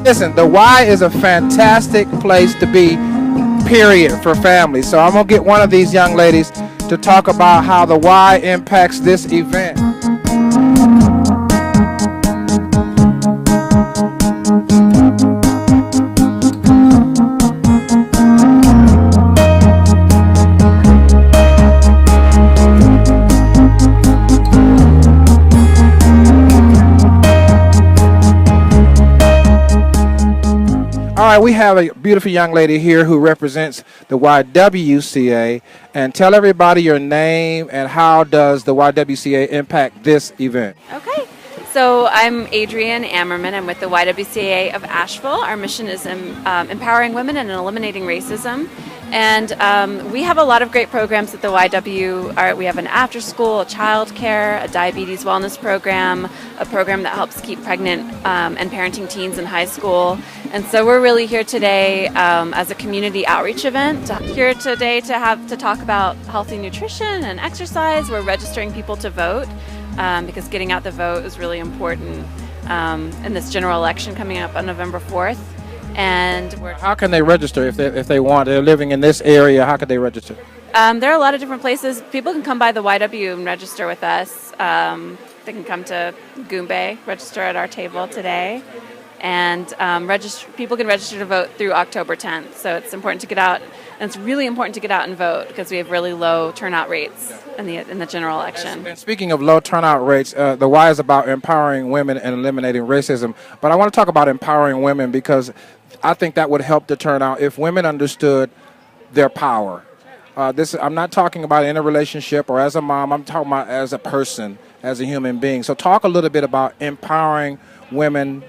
Listen, the Y is a fantastic place to be, period, for families. So I'm going to get one of these young ladies to talk about how the Y impacts this event. All right, we have a beautiful young lady here who represents the YWCA. And tell everybody your name and how does the YWCA impact this event? Okay, so I'm Adrienne Ammerman. I'm with the YWCA of Asheville. Our mission is empowering women and eliminating racism. And we have a lot of great programs at the YW. We have an after school, a child care, a diabetes wellness program, a program that helps keep pregnant and parenting teens in high school. And so we're really here today as a community outreach event. Here today to talk about healthy nutrition and exercise. We're registering people to vote because getting out the vote is really important in this general election coming up on November 4th. And how can they register if they want? They're living in this area. How could they register? There are a lot of different places. People can come by the YW and register with us. They can come to Goombay, register at our table today. And people can register to vote through October 10th. So it's important to get out, and it's really important to get out and vote because we have really low turnout rates in the general election. And speaking of low turnout rates, the Y is about empowering women and eliminating racism. But I want to talk about empowering women because I think that would help the turnout if women understood their power. I'm not talking about in a relationship or as a mom. I'm talking about as a person, as a human being. So talk a little bit about empowering women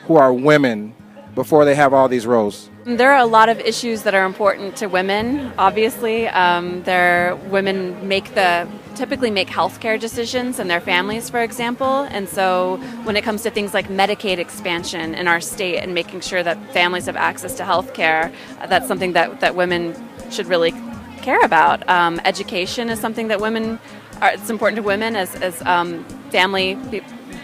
who are women before they have all these roles. There are a lot of issues that are important to women. Obviously, women typically make healthcare decisions in their families, for example. And so when it comes to things like Medicaid expansion in our state and making sure that families have access to healthcare, that's something that women should really care about. Education is something that it's important to women as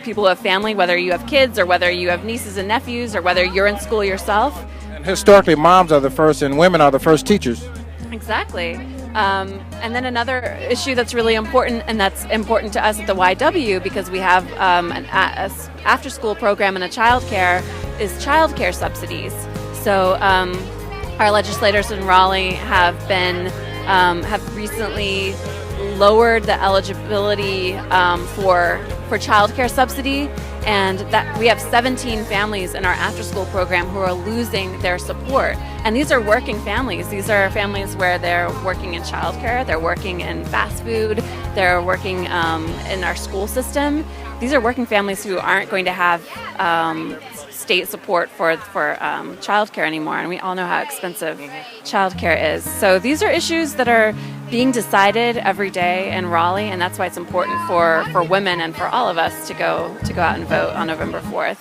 people who have family, whether you have kids or whether you have nieces and nephews or whether you're in school yourself. And historically, moms are the first and women are the first teachers. Exactly. And then another issue that's really important, and that's important to us at the YW because we have an after-school program and a child care, is child care subsidies. So our legislators in Raleigh have recently lowered the eligibility for child care subsidy, and that we have 17 families in our after-school program who are losing their support. And these are working families. These are families where they're working in childcare, they're working in fast food, they're working in our school system. These are working families who aren't going to have state support for childcare anymore, and we all know how expensive childcare is. So these are issues that are being decided every day in Raleigh, and that's why it's important for women and for all of us to go out and vote on November 4th.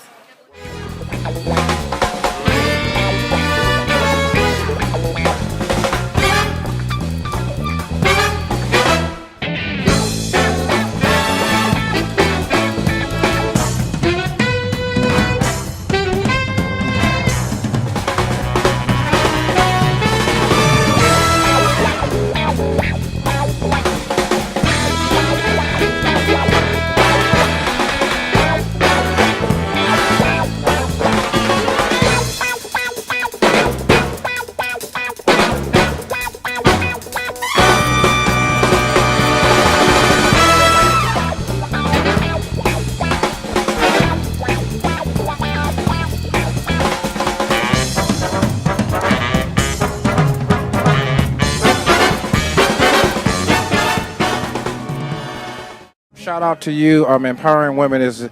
Shout out to you. Empowering women is,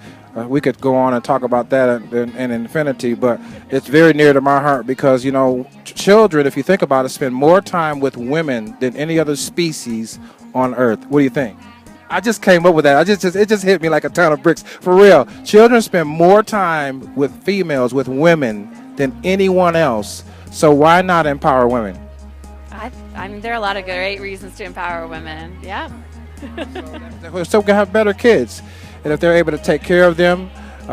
we could go on and talk about that in infinity, but it's very near to my heart because, children, if you think about it, spend more time with women than any other species on earth. What do you think? I just came up with that. It just hit me like a ton of bricks. For real. Children spend more time with females, with women, than anyone else. So why not empower women? I mean, there are a lot of great reasons to empower women. Yeah. So we can have better kids, and if they're able to take care of them,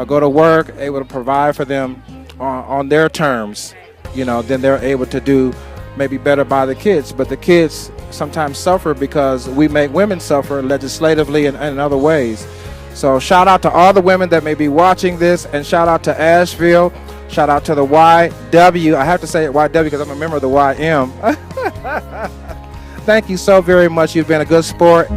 go to work, able to provide for them, on their terms, then they're able to do maybe better by the kids. But the kids sometimes suffer because we make women suffer legislatively and in other ways. So shout out to all the women that may be watching this, and shout out to Asheville. Shout out to the YW. I have to say it YW because I'm a member of the YM. Thank you so very much. You've been a good sport.